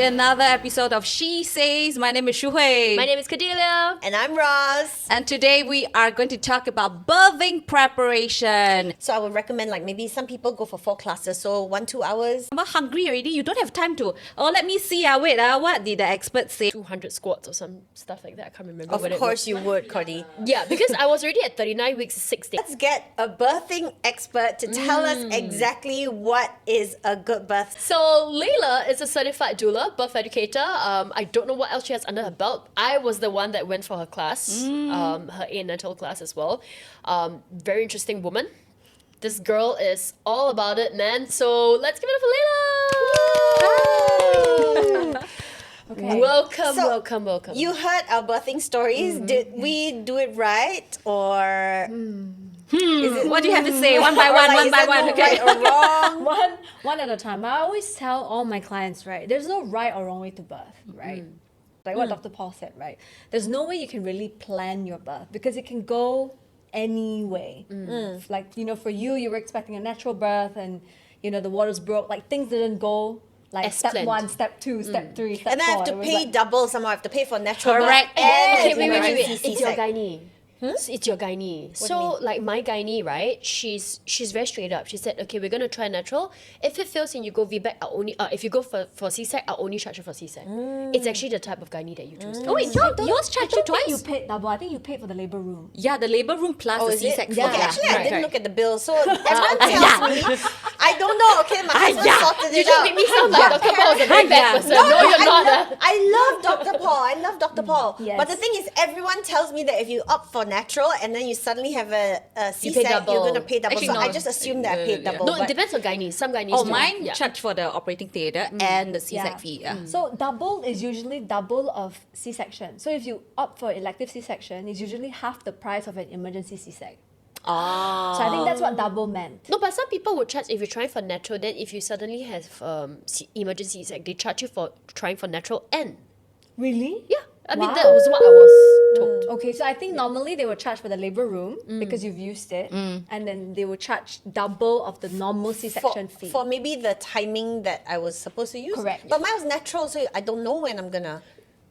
another episode of She Says. My name is Shu Hui. My name is Cordelia. And I'm Roz. And today we are going to talk about birthing preparation. So I would recommend maybe some people go for 4 classes, so 1-2 hours. I'm hungry already. You don't have time to, let me see. What did the experts say? 200 squats or some stuff like that. I can't remember. Of course you would, Cordy. Yeah, because I was already at 39 weeks, 6 days. Let's get a birthing expert to tell us exactly what is a good birth. So Leila is a certified doula, birth educator. I don't know what else she has under her belt. I was the one that went for her class, her antenatal class as well. Very interesting woman. This girl is all about it, man. So let's give it up for Leila. Okay. Welcome. You heard our birthing stories. Did we do it right or? What do you have to say? One by one. Okay. Right or wrong? One at a time. I always tell all my clients, right, there's no right or wrong way to birth, right? Like what Dr. Paul said, right? There's no way you can really plan your birth because it can go any way. Like, for you were expecting a natural birth and, the waters broke, like things didn't go like As step planned. 1, step 2, step 3, step 4. And then I have to pay double somehow. I have to pay for natural Correct. birth and Okay, wait. emergency It's your C-sec. gynae. It's your gynae. So like my gynae, right? She's very straight up. She said, okay, we're gonna try natural. If it fails and you go VBAC, I'll only if you go for C-sec, I'll only charge you for C-sec. It's actually the type of gynae that you choose. Oh wait, yours charged you twice? You paid double. I think you paid for the labor room. Yeah, the labor room plus Oh, the is it? C-section. Okay, actually, I Right. didn't look at the bill, so everyone tells me. I don't know. Okay, my husband sorted You it just out. make me sound like Dr. Paul is a very bad person. No, you're not. I love Dr. Paul. I love Dr. Paul. Yes. But the thing is, everyone tells me that if you opt for natural and then you suddenly have a C-sec, double. you're going to pay double. Actually, so no. I just assumed that I paid double. No, it but depends on gynae. Some gynaes Oh, do. mine Yeah. charged for the operating theatre and the C-sec fee. Yeah. So double is usually double of C-section. So if you opt for elective C-section, it's usually half the price of an emergency C-sec. So I think that's what double meant. No, but some people would charge if you're trying for natural. Then if you suddenly have emergency C-sec, they charge you for trying for natural and Really? yeah. I mean Wow. that was what I was told. Okay, so I think normally they will charge for the labor room because you've used it, and then they will charge double of the normal C-section fee. for maybe the timing that I was supposed to use. Correct. But mine was natural, so I don't know when I'm going to.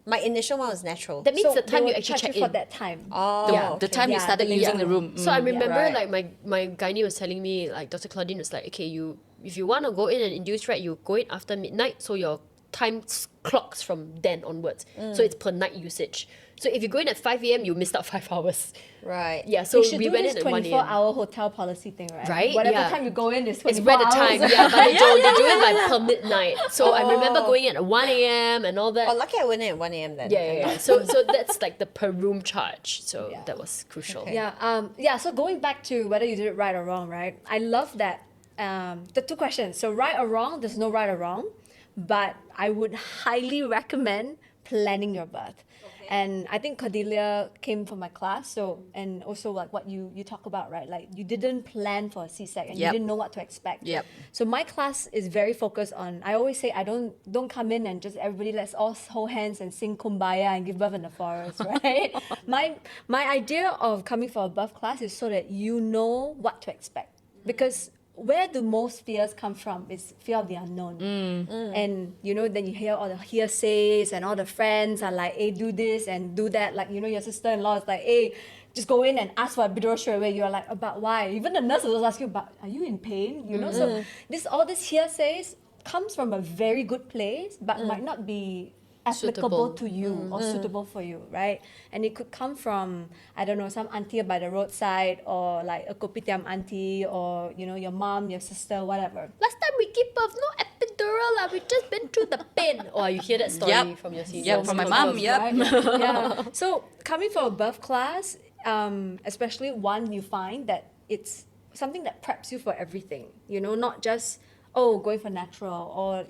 My initial one was natural. That means so the they time will you actually charge check you for in. that time. Oh, The time you Yeah, started the using labor the room. So I remember Right. like my gynae was telling me, like Dr. Claudine was like, okay, if you want to go in and induce, right, you go in after midnight, so your time clocks from then onwards. So it's per night usage. So if you go in at 5 a.m., you missed out 5 hours. Right. Yeah, so You should we do went this in at 1 a.m. 24-hour hotel policy thing, right? Right? Whatever Yeah. time you go in is 24 It's by the time, hours. yeah, but they do it by per midnight. So I remember going in at 1 a.m. and all that. Oh, lucky I went in at 1 a.m. then. Yeah. So that's like the per room charge. So Yeah. that was crucial. Okay. Yeah. So going back to whether you did it right or wrong, right? I love that. The 2 questions. So right or wrong, there's no right or wrong, but I would highly recommend planning your birth. And I think Cordelia came from my class, so and also like what you talk about, right? Like you didn't plan for a C-sec and you Yep. didn't know what to expect. Yep. So my class is very focused on. I always say I don't come in and just everybody let's all hold hands and sing Kumbaya and give birth in the forest, right? my idea of coming for a birth class is so that you know what to expect, because where do most fears come from is fear of the unknown. And then you hear all the hearsays and all the friends are like, hey, do this and do that. Like, your sister-in-law is like, hey, just go in and ask for epidural straight away. You're like, about why? Even the nurse will ask you, but are you in pain? So all this hearsays comes from a very good place, but might not be applicable Suitable. to you or suitable for you, right? And it could come from, I don't know, some auntie by the roadside or like a kopitiam auntie or, your mom, your sister, whatever. Last time we give birth, no epidural, we just been through the pain. Oh, you hear that story Yep. from your senior? Yep, from my mom. Yep. Right? Yeah. So coming for a birth class, especially one you find that it's something that preps you for everything, not just, going for natural or,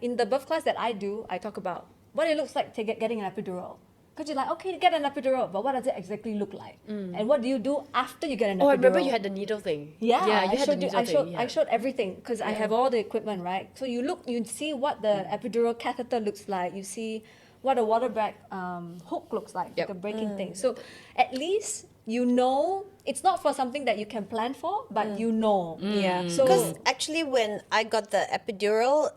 in the birth class that I do, I talk about what it looks like to getting an epidural. Because you're like, okay, get an epidural, but what does it exactly look like? And what do you do after you get an epidural? Oh, I remember you had the needle thing. Yeah, you I had the showed needle thing. I showed everything because I have all the equipment, right? So you see what the epidural catheter looks like. You see what a water bag hook looks like a breaking thing. So at least it's not for something that you can plan for, but Yeah. So Because actually when I got the epidural,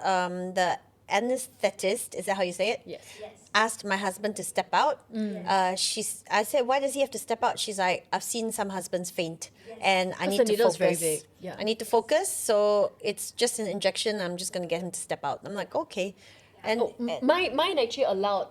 the anesthetist, is that how you say it? Yes. Asked my husband to step out. I said, why does he have to step out? She's like, I've seen some husbands faint, and I need the to needle's focus. very big, yeah. I need to focus, so it's just an injection. I'm just gonna get him to step out. I'm like, okay, and, and Mine actually allowed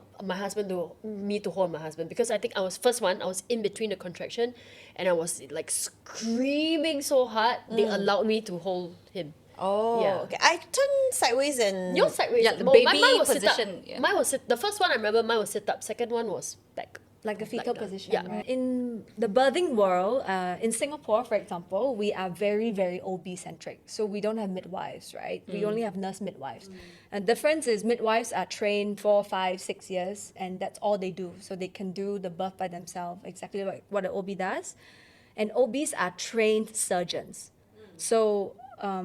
me to hold my husband, because I think I was in between the contraction, and I was like screaming so hard. They allowed me to hold him. oh, Yeah. okay. I turned sideways and Yours sideways. Yeah, the Well, baby mine was position, Sit up. yeah. Mine was the first one I remember. Mine was sit up. Second one was back. Like a fetal Like that. position. Yeah. Right? In the birthing world, in Singapore, for example, we are very, very OB-centric. So we don't have midwives, right? We only have nurse midwives. And the difference is midwives are trained 4, 5, 6 years, and that's all they do. So they can do the birth by themselves, exactly like what an OB does. And OBs are trained surgeons. So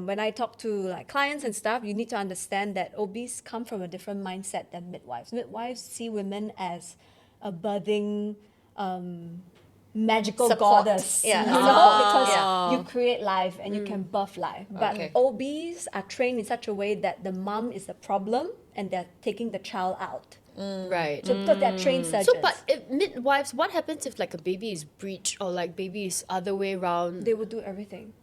when I talk to like clients and stuff, you need to understand that OBs come from a different mindset than midwives. Midwives see women as a birthing magical Support. goddess, Yeah. you know, because you create life and you can birth life. But Okay. OBs are trained in such a way that the mom is the problem and they're taking the child out. Right. So because they're trained surgeons. So, but if midwives, what happens if like a baby is breech or like baby is other way around? they will do everything.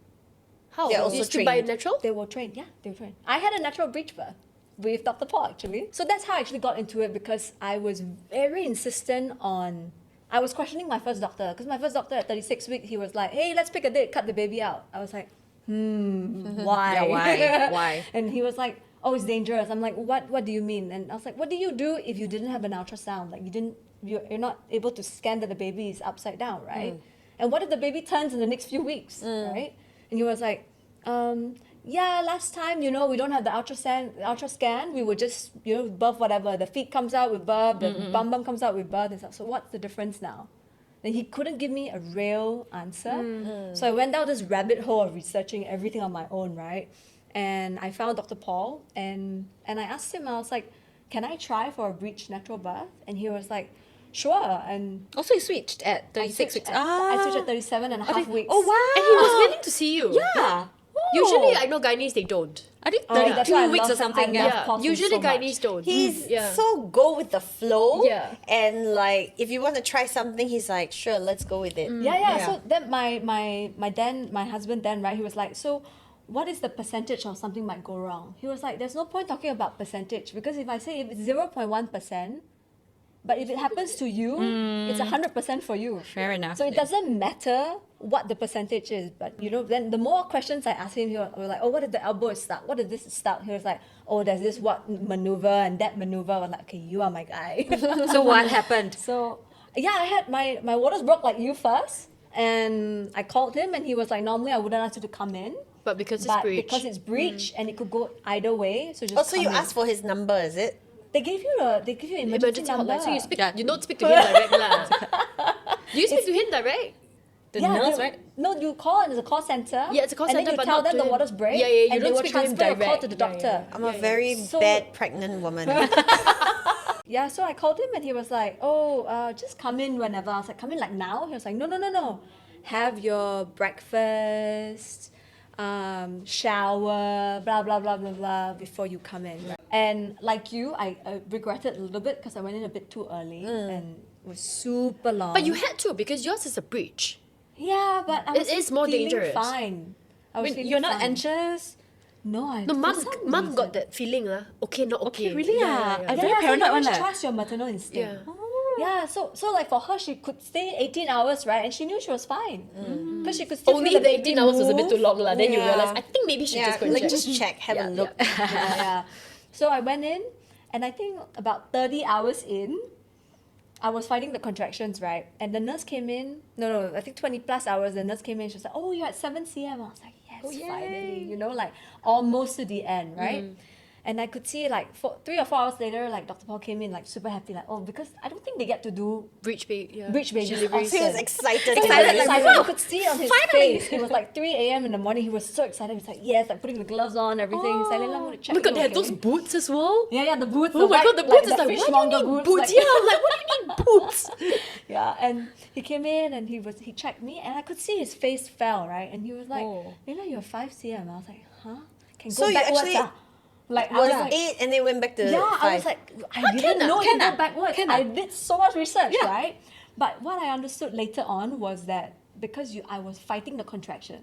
How? They're Do also you still buy trained. natural? They were trained, yeah, they were trained. I had a natural breech birth with Dr. Paul actually. So that's how I actually got into it, because I was very insistent on, I was questioning my first doctor, because my first doctor at 36 weeks, he was like, hey, let's pick a date, cut the baby out. I was like, why? Yeah, why? Why? And he was like, oh, it's dangerous. I'm like, what do you mean? And I was like, what do you do if you didn't have an ultrasound? Like you're not able to scan that the baby is upside down, right? And what if the baby turns in the next few weeks, right? And he was like, yeah, last time, we don't have the ultra scan. We would just, birth whatever. The feet comes out with birth, the bum comes out with birth and stuff. So what's the difference now? And he couldn't give me a real answer. So I went down this rabbit hole of researching everything on my own, right? And I found Dr. Paul and I asked him, I was like, can I try for a breech natural birth? And he was like, sure. And Also, you switched at 36 weeks. I switched at 37 and a half weeks. Oh, wow. And he was willing to see you. Yeah. Usually, I know gynaes, they don't. I think Oh, that's 32 why I weeks or love- something. I love Yeah. Paul Usually, so much. gynaes don't. he's Yeah. so go with the flow. Yeah. And like, if you want to try something, he's like, sure, let's go with it. Yeah. So then my husband then, right, he was like, so what is the percentage of something might go wrong? He was like, there's no point talking about percentage, because if I say if it's 0.1%, but if it happens to you, it's 100% for you. Fair enough. So it doesn't matter what the percentage is, but then the more questions I asked him, he was like, oh, what if the elbow is stuck? What if this is stuck? He was like, oh, there's this what maneuver and that maneuver. I was like, okay, you are my guy. So what happened? So yeah, I had my waters broke like you first, and I called him, and he was like, normally I wouldn't ask you to come in, But because it's but breech. because it's breach and it could go either way, so just Oh, so you come in. asked for his number, is it? They give you an emergency emergency number. hotline. So you speak. Yeah. You don't speak to him direct, lah. Do you speak to him direct? The nurse, right? No, you call and it's a call center. Yeah, it's a call and center, then you but tell not them to the him. waters break. Yeah, you and don't they will speak to him transfer your call direct. to the Yeah, doctor. I'm a very So- bad pregnant woman. Yeah, so I called him and he was like, oh, just come in whenever. I was like, come in like now? He was like, no. Have your breakfast, shower, blah, blah, blah, blah, blah, before you come in. And like you, I regretted a little bit because I went in a bit too early and it was super long. But you had to, because yours is a breech. Yeah, but I It was is more feeling dangerous. fine. I was When feeling you're not fine. anxious. No, I No, for mum some got reason. that feeling, okay, not okay. really? Yeah. I'm Yeah, very so paranoid you one. always Leh. trust your maternal instinct. Yeah. Yeah, so like for her, she could stay 18 hours, right? And she knew she was fine. Because she could still Only feel the the 18 hours was a bit too move. long, lah. Then you Yeah. realize, I think maybe she Yeah, just go and like check. just check, have a look. Yeah. So I went in, and I think about 30 hours in, I was fighting the contractions, right? And the nurse came in. No, I think 20 plus hours. The nurse came in. She was like, "Oh, you're at 7 cm." I was like, "Yes, finally!" Like almost to the end, right? And I could see like 3 or 4 hours later, like Dr. Paul came in, like super happy, like, "Oh, because I don't think they get to do Breech baby. Yeah. breech babies Deliveries. He was often." excited. So he about was it. excited. You could see it on his face. It was like 3 a.m. in the morning. He was so excited. He was like, yes, like putting the gloves on, everything. He's like, "Leila, I'm going to check Oh my god, you, they had okay?" those boots as well. Yeah, the boots. Oh my god, the boots is like, fish why do monger you need boots. boots? like- Yeah, I'm like, what do you need boots? Yeah, and he came in and he checked me and I could see his face fell, right? And he was like, Oh. "Leila, you're 5 cm." I was like, "Huh? Can go So you backwards, actually- ah." Like was 8 and they went back to 5. I was like, I didn't know you go backwards. I did so much research, right? But what I understood later on was that because I was fighting the contraction.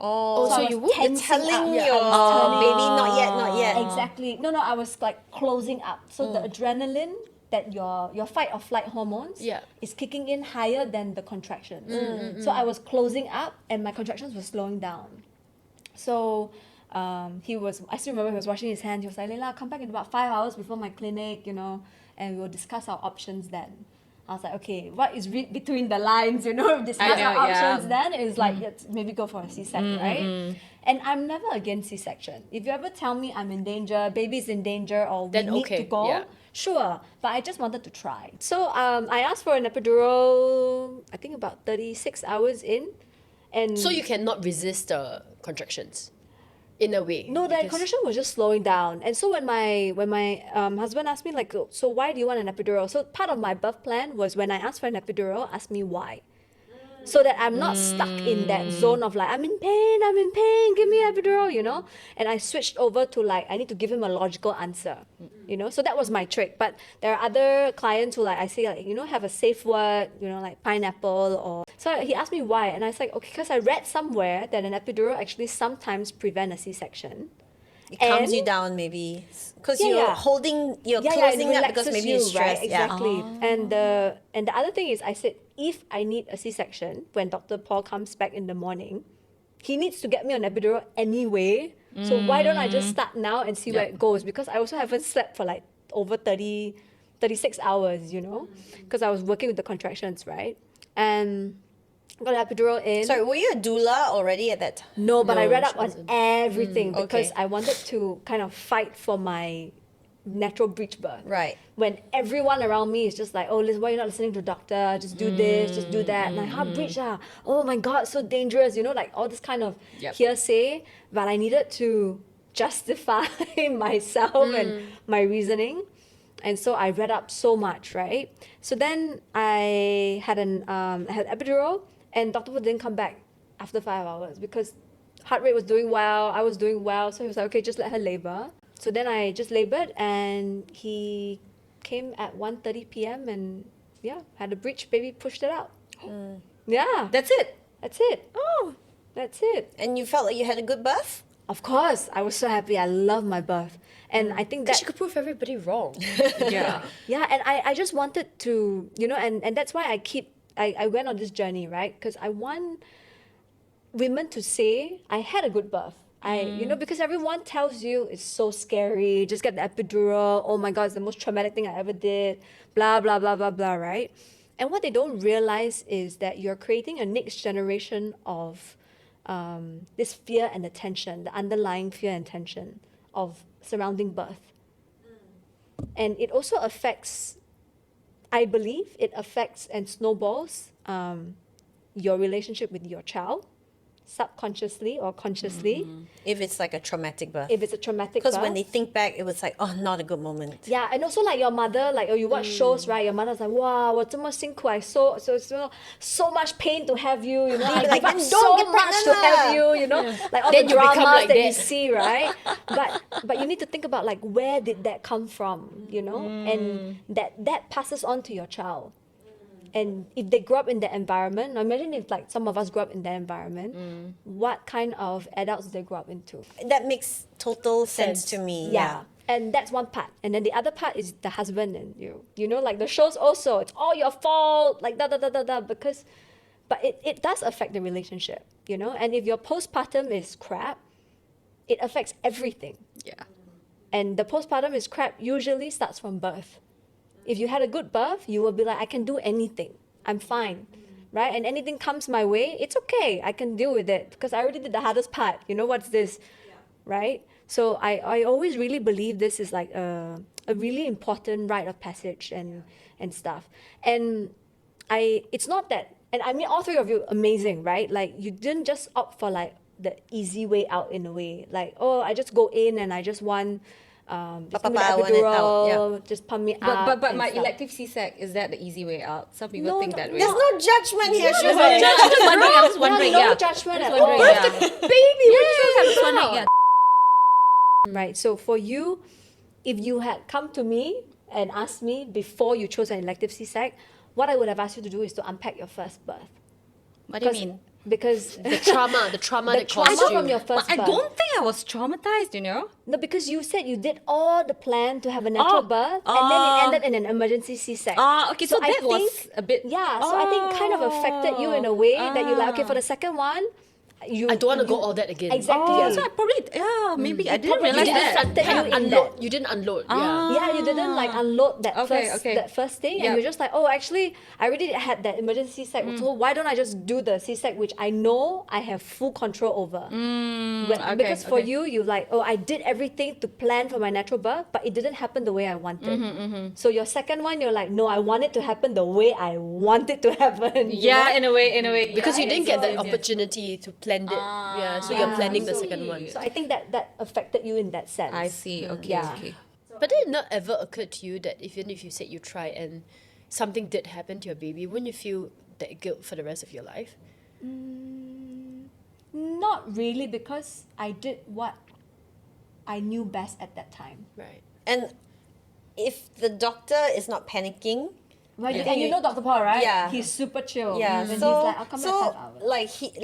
Oh, so I was you would- you're tensing telling up. your I was turning- baby not yet, not yet. Exactly. No, I was like closing up. So the adrenaline that your fight or flight hormones is kicking in higher than the contractions. So I was closing up and my contractions were slowing down. So I still remember he was washing his hands. He was like, Leila, come back in about 5 hours before my clinic, and we'll discuss our options then. I was like, okay, what is read between the lines, discuss our options then is like, let's maybe go for a C-section, right? And I'm never against C-section. If you ever tell me I'm in danger, baby's in danger, or we need to go, sure. But I just wanted to try. So I asked for an epidural, I think about 36 hours in. And So you cannot resist the contractions, in a way. no, the contraction was just slowing down. And so when my husband asked me like, so why do you want an epidural? So part of my birth plan was when I asked for an epidural, ask me why. So that I'm not stuck in that zone of like, I'm in pain, give me an epidural, And I switched over to like, I need to give him a logical answer, So that was my trick. But there are other clients who like, I say like, have a safe word, like pineapple or... So he asked me why. And I was like, okay, because I read somewhere that an epidural actually sometimes prevent a C-section. It calms you down maybe. Because you're closing it up because maybe you're relaxes you, stressed. right? Exactly. And the other thing is, I said, if I need a C-section, when Dr. Paul comes back in the morning, he needs to get me on epidural anyway. So why don't I just start now and see where it goes? Because I also haven't slept for like over 36 hours, because I was working with the contractions, right? And got an epidural in. Sorry, were you a doula already at that time? No, but I No, read she up on wasn't. everything because okay. I wanted to kind of fight for my natural breech birth. Right. When everyone around me is just like, oh, Liz, why are you not listening to doctor? Just do this, just do that. And like, breech, oh my God, so dangerous. Like all this kind of hearsay. But I needed to justify myself and my reasoning. And so I read up so much, right? So then I had had epidural, and Dr. Wu didn't come back after 5 hours because heart rate was doing well, I was doing well. So he was like, okay, just let her labor. So then I just labored, and he came at 1:30 p.m. and had a breech, baby pushed it out. Yeah, That's it. that's it. Oh, that's it. And you felt like you had a good birth? Of course, I was so happy. I love my birth. And I think that She could prove everybody wrong. Yeah. yeah, and I just wanted to, and that's why I went on this journey, right? Because I want women to say, I had a good birth. Because everyone tells you it's so scary, just get the epidural, oh my God, it's the most traumatic thing I ever did, blah, blah, blah, blah, blah, right? And what they don't realize is that you're creating a next generation of this fear and the tension, the underlying fear and tension of surrounding birth. And it also affects, I believe, it affects and snowballs your relationship with your child, subconsciously or consciously, If it's like a traumatic birth. if it's a traumatic Because birth. when they think back, it was like, oh, not a good moment. Yeah, and also like your mother, like you watch shows, right? Your mother's like, wow, 我这么辛苦, I so much pain to have you, I Be like, give up then so don't get much to pregnant have lah. you, like all Then the you become dramas like that you that. see, right? But you need to think about like where did that come from, and that passes on to your child. And if they grow up in that environment, imagine if like some of us grew up in that environment, what kind of adults they grow up into? That makes total sense to me. Yeah. And that's one part. And then the other part is the husband and you. Like the shows also, it's all your fault, like because, but it does affect the relationship, And if your postpartum is crap, it affects everything. Yeah. And the postpartum is crap usually starts from birth. If you had a good birth, you will be like, I can do anything. I'm fine, right? And anything comes my way, it's okay. I can deal with it because I already did the hardest part. What's this, right? So I always really believe this is like a really important rite of passage and stuff. And it's not that, and I mean, all three of you, amazing, right? Like you didn't just opt for like the easy way out in a way. Like, oh, I just go in and I just want... just give me the I want it out, epidural, just pump me up. But and my stuff. elective C-sec, is that the easy way out? Some people No, think no, that way. There's no judgment here. She was I'm like, just wondering. I'm just wondering. no Yeah. judgment I'm at just wondering. all. Yeah. Baby, Yeah, I'm just wondering. Yeah. right? So for you, if you had come to me and asked me before you chose an elective C-sec, what I would have asked you to do is to unpack your first birth. What do you mean? Because The trauma the that trauma caused you. from your But first I birth. don't think I was traumatized, you know? No, because you said you did all the plan to have a natural birth, and then it ended in an emergency C-sec. Okay, so I that was a bit... Yeah, so I think kind of affected you in a way that you like, okay, for the second one, I don't want to go all that again. Exactly. So I probably... Yeah, maybe I didn't probably realize You that. didn't affected you in unload. that. You didn't unload. Yeah, you didn't like unload that Okay. first thing, Yep. and you're just like, oh, actually, I already had that emergency C-sec. So why don't I just do the C-sec, which I know I have full control over? Because for you, you like, oh, I did everything to plan for my natural birth, but it didn't happen the way I wanted. So your second one, you're like, no, I want it to happen the way I want it to happen. you Yeah, know? in a way. Because you didn't get So- the opportunity to plan it. So you're planning the second one. So I think that affected you in that sense. I see. Okay, Yeah. okay. But did it not ever occur to you that even if you said you try and something did happen to your baby, wouldn't you feel that guilt for the rest of your life? Not really, because I did what I knew best at that time. Right. And if the doctor is not panicking, Right, Yeah. and you know Dr. Paul, right? Yeah. He's super chill. yeah, When so he's like, I'll come back 5 hours.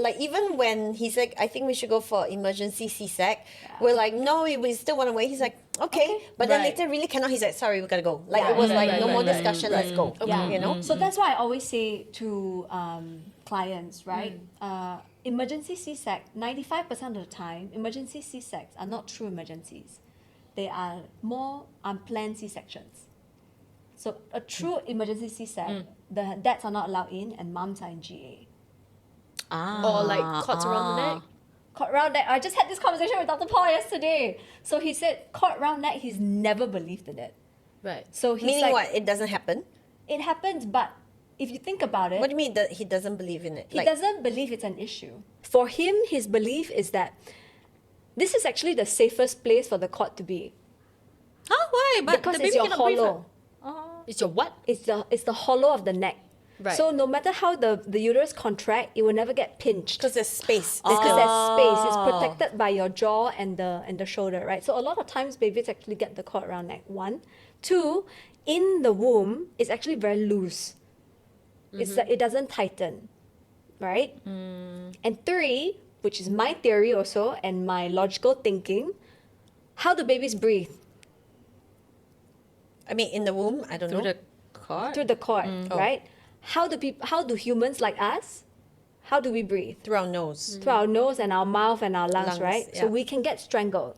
like even when he's like, I think we should go for emergency C-sec, we're like, no, we still want to wait. He's like, okay, but then Right. later really cannot. He's like, sorry, we gotta go. Like Yeah. it was Right, like right, no right, more right, discussion. Let's go. Yeah. You know. So that's why I always say to clients, right? Emergency C-sec, 95% of the time, emergency C-secs are not true emergencies. They are more unplanned C-sections. So a true emergency C-sec, the dads are not allowed in and moms are in GA. Or like cords around the neck. Cord round neck. I just had this conversation with Dr. Paul yesterday. So he said cord round neck, he's never believed in it. Right. So he's Meaning like, what? It doesn't happen. it happens, but if you think about it, What do you mean that he doesn't believe in it? he doesn't believe it's an issue. For him, his belief is that this is actually the safest place for the cord to be. Huh? Why? But Because the it's baby your cannot breathe, hollow. It's your what? It's the hollow of the neck. Right. So no matter how the uterus contract, it will never get pinched. because there's space. Because there's space. It's protected by your jaw and the shoulder, right? So a lot of times babies actually get the cord around neck. 1. 2, in the womb, it's actually very loose. It's like it doesn't tighten, right? And 3, which is my theory also and my logical thinking, how do babies breathe? I mean, in the womb, I don't Through know. the cord? Through the cord, right? How do humans like us? How do we breathe? Through our nose. Through our nose and our mouth and our lungs, Lungs, right? yeah. So we can get strangled.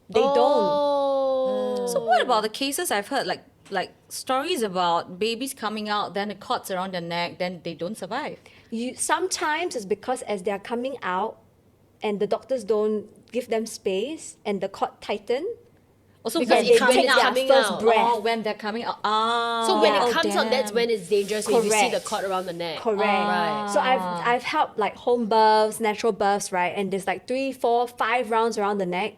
They don't. So what about the cases I've heard, like stories about babies coming out, then the cords around their neck, then they don't survive? Sometimes it's because as they are coming out and the doctors don't give them space and the cord tighten. Also, Because when it it's comes coming out. out. Coming first out. breath. Oh, when they're coming out. Ah. So when oh, it comes out, that's damn. when it's dangerous. When you see the Correct. cord around the neck. Correct. Right. So I've helped like home births, natural births, right? And there's like 3, 4, 5 rounds around the neck.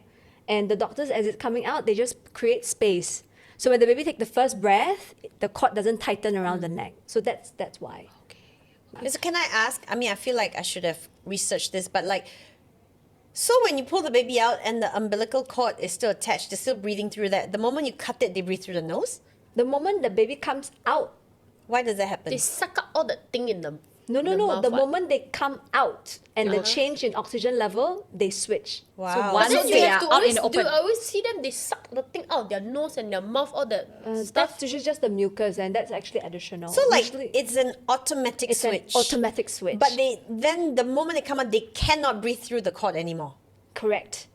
And the doctors, as it's coming out, they just create space. So when the baby take the first breath, the cord doesn't tighten around the neck. So that's why. So can I ask? I mean, I feel like I should have researched this, but like, so when you pull the baby out and the umbilical cord is still attached, they're still breathing through that. The moment you cut it, they breathe through the nose. The moment the baby comes out, Why does that happen? They suck up all that thing in the no. mouth, The what? moment they come out and the change in oxygen level, they switch. Wow. So But once then they you are have to out always in the open. I always see them. They suck the thing out their nose and their mouth, all that stuff. That's usually just the mucus, and that's actually additional. So like, Usually it's an automatic it's switch. an automatic switch. But then the moment they come out, they cannot breathe through the cord anymore. correct.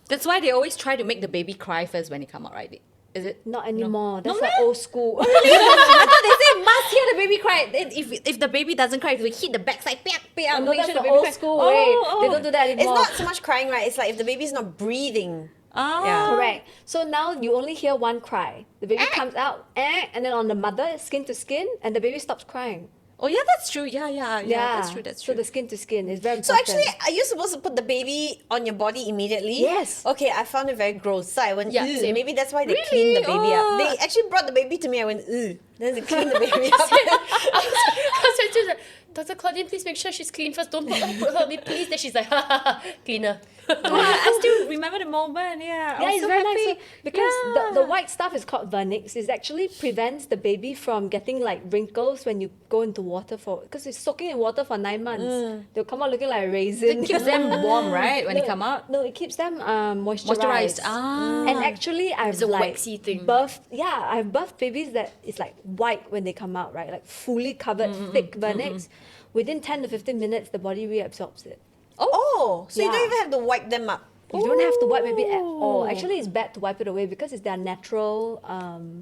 That's why they always try to make the baby cry first when they come out, right? Is it? Not anymore. That's No, like meh? old school. I thought they said must hear the baby cry. Then if the baby doesn't cry, we hit the backside, piak, piak, No, make that's sure the the baby old cries. school way. They don't do that It's anymore. not so much crying, right? It's like if the baby's not breathing. Ah. Correct. So now you only hear one cry. The baby comes out, and then on the mother, skin to skin, and the baby stops crying. Oh yeah, that's true. Yeah. That's true. That's So true. the skin to skin is very So important. actually, are you supposed to put the baby on your body immediately? Yes. Okay, I found it very gross. So I went, Yeah, "Ew." same. Maybe that's why they Really? cleaned the baby Oh. up. They actually brought the baby to me. I went, "Ew." Then they cleaned the baby up. I was just like, Dr. Claudine, please make sure she's clean first. Don't put her on me, please. Then she's like, ha ha ha, cleaner. I still remember the moment. Yeah, I Yeah, was it's so very happy. nice. So, because Yeah. the white stuff is called vernix. It actually prevents the baby from getting like wrinkles when you go into water because it's soaking in water for 9 months. They'll come out looking like a raisin. It keeps them warm, right? When they come out. No, it keeps them Moisturized. moisturized. Ah. And actually, I've a like waxy thing. I've birthed babies that is like white when they come out, right? Like fully covered, thick vernix. Within 10 to 15 minutes, the body reabsorbs it. Oh, so you Yeah. don't even have to wipe them up. You don't have to wipe baby at all. Actually, it's bad to wipe it away because it's their natural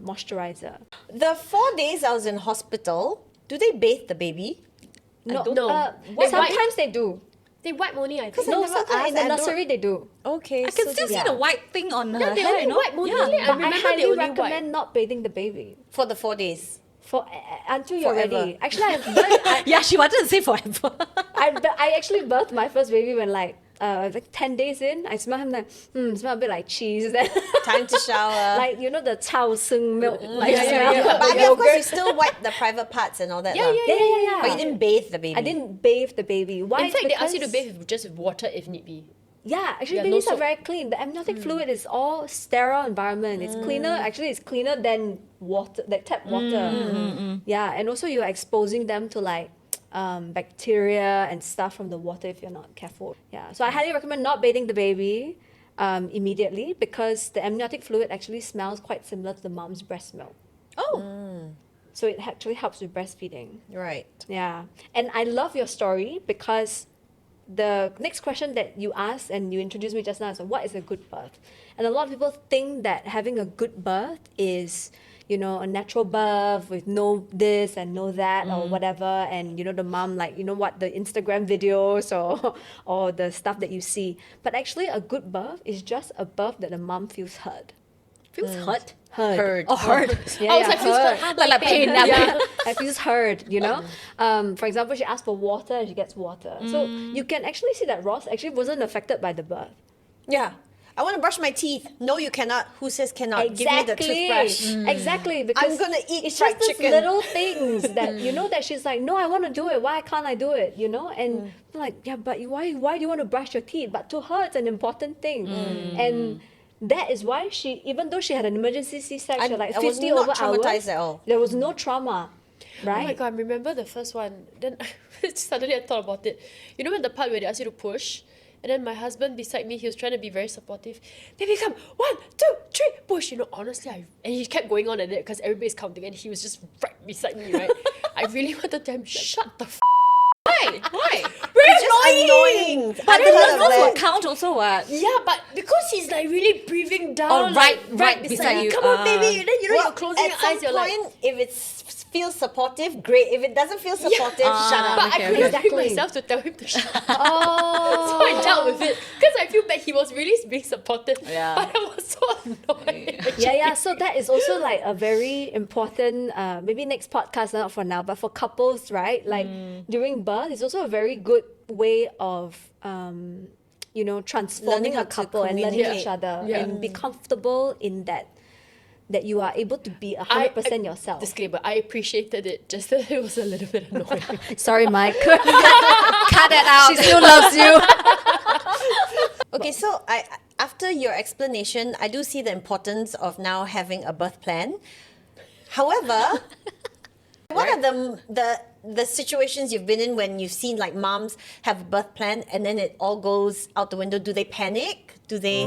moisturizer. The 4 days I was in hospital, do they bathe the baby? No, don't know. well, sometimes they do. They wipe only, I think. I No, never sometimes in asked, the I don't- nursery they do. Okay, I can so still this- see the white thing on her they hair, only you know? wipe only. I But I remember they highly only recommend wipe. not bathing the baby for the 4 days. until you're Forever. ready. Actually, I Yeah, she wanted to say forever. I actually birthed my first baby when like 10 days in. I smell him like smell a bit like cheese. Then Time to shower. like you know the chao sung milk like Yeah, smell. yeah. But I mean, of course, you still wipe the private parts and all that. Yeah, lah. yeah. But you didn't bathe the baby. I didn't bathe the baby. Why? In fact, they ask you to Because- bathe with just water if need be. Yeah, actually Yeah, no babies are soap. very clean. The amniotic fluid is all sterile environment. It's cleaner. Actually, it's cleaner than water, like tap water. Yeah, and also you're exposing them to like bacteria and stuff from the water if you're not careful. Yeah, so I highly recommend not bathing the baby immediately because the amniotic fluid actually smells quite similar to the mom's breast milk. Oh, So it actually helps with breastfeeding. right. Yeah. And I love your story because the next question that you asked and you introduced me just now is what is a good birth? And a lot of people think that having a good birth is, you know, a natural birth with no this and no that or whatever. And, you know, the mom, like, you know what, the Instagram videos or the stuff that you see. But actually, a good birth is just a birth that the mom feels heard. Feels hurt. Heard. Oh, heard. Yeah, I was like, feels heard. hurt. Like pain. Yeah, it feels heard, you know. For example, she asks for water and she gets water. So you can actually see that Ross actually wasn't affected by the birth. Yeah. I want to brush my teeth. No, you cannot. Who says cannot? Give me the toothbrush. Exactly. Because I'm gonna eat it's fried just these chicken. little things that you know that she's like, no, I want to do it. Why can't I do it? You know, and I'm like, yeah, but why do you want to brush your teeth? But to her, it's an important thing, and that is why she, even though she had an emergency C-section, like I was 50 not over traumatized hours, at all. there was no trauma, right? Oh my god, I remember the first one. Then suddenly I thought about it. You know when the part where they ask you to push? And then my husband beside me, he was trying to be very supportive. Baby, come. 1, 2, 3, push. You know, honestly, and he kept going on at it because everybody's counting and he was just right beside me, right? I really wanted to tell him, shut the f***. Why? Why? It's just annoying. But I've then heard the of nose will that. count also what? Yeah, but because he's like really breathing down. Oh, right like, beside you. Come on, baby. And then you know Well, you're closing at your some eyes, you're like. point, if it feels supportive, great. If it doesn't feel supportive, shut up. But I okay, couldn't okay. bring myself to tell him to shut up. Oh. So I dealt with it. Because I feel bad he was really being supportive. Yeah. But I was so annoyed. Yeah. So that is also like a very important, maybe next podcast, not for now, but for couples, right? Like during birth, it's also a very good way of, you know, transforming Learning how a to couple and learning communicate. each other Yeah. and be comfortable in that you are able to be 100% yourself. Disclaimer, I appreciated it, just that it was a little bit annoying. Sorry, Mike. Cut it out. She still loves you. Okay, so after your explanation, I do see the importance of now having a birth plan. However, what are the situations you've been in when you've seen like moms have a birth plan and then it all goes out the window? Do they panic? Do they